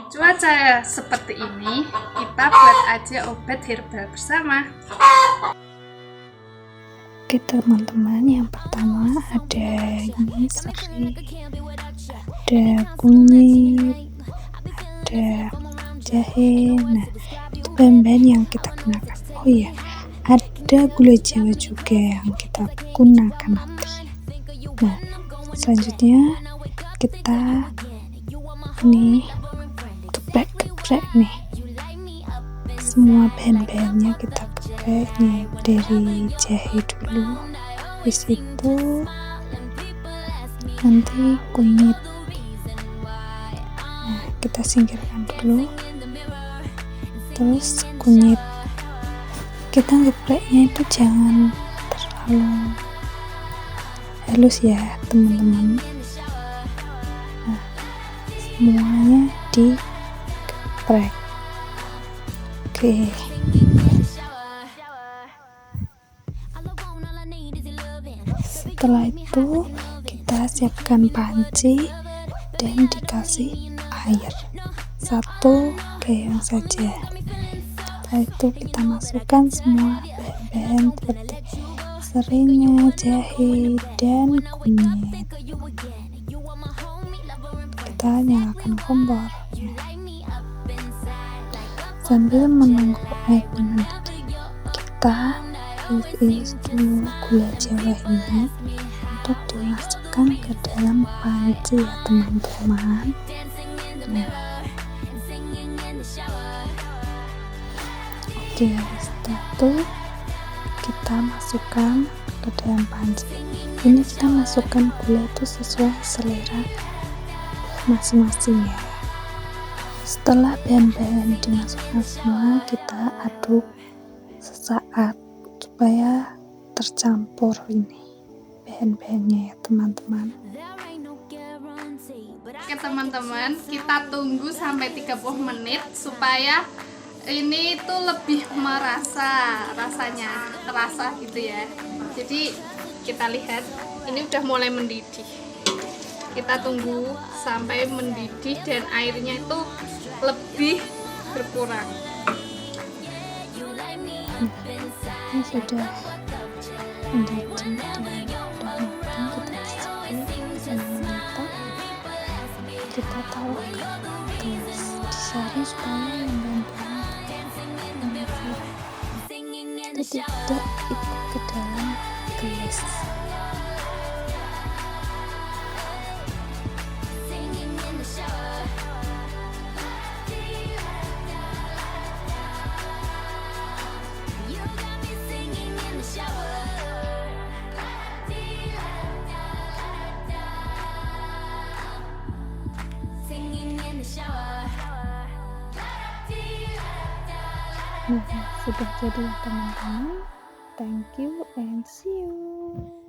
Cuaca seperti ini, kita buat aja obat herbal bersama. Oke teman-teman, yang pertama ada ini serai, ada kunyit, ada jahe. Nah, itu bahan-bahan yang kita gunakan. Oh iya, ada gula jawa juga yang kita gunakan nanti. Nah, selanjutnya kita ini geprek nih, semua bahan-bahannya kita geprek nih, dari jahe dulu, habis itu nanti kunyit. Nah, kita singkirkan dulu, terus kunyit kita gepreknya itu jangan terlalu halus ya teman-teman. Nah, semuanya digeprek. Oke, setelah itu kita siapkan panci dan dikasih air 1 gayung saja. Setelah itu kita masukkan semua bahan-bahan seperti serainya, jahe, dan kunyit. Kita nyalakan kompor sambil menunggu air mendidih. Kita iris dulu gula jawa ini untuk dimasukkan ke dalam panci ya teman-teman. Nah, oke, setelah itu kita masukkan ke dalam panci. Ini kita masukkan gula itu sesuai selera masing-masing ya. Setelah bahan-bahan dimasukkan semua, kita aduk sesaat supaya tercampur ini bahan-bahannya ya teman-teman. Oke teman-teman, kita tunggu sampai 30 menit supaya ini tuh lebih terasa gitu ya. Jadi kita lihat ini udah mulai mendidih. Kita tunggu sampai mendidih dan airnya itu lebih berkurang. Ini sudah mendidih dan udah matang. Kita taruh ke gelas, disaring supaya membantu itu tidak ikut ke dalam gelas. Nah, sudah jadi teman-teman. Thank you and see you.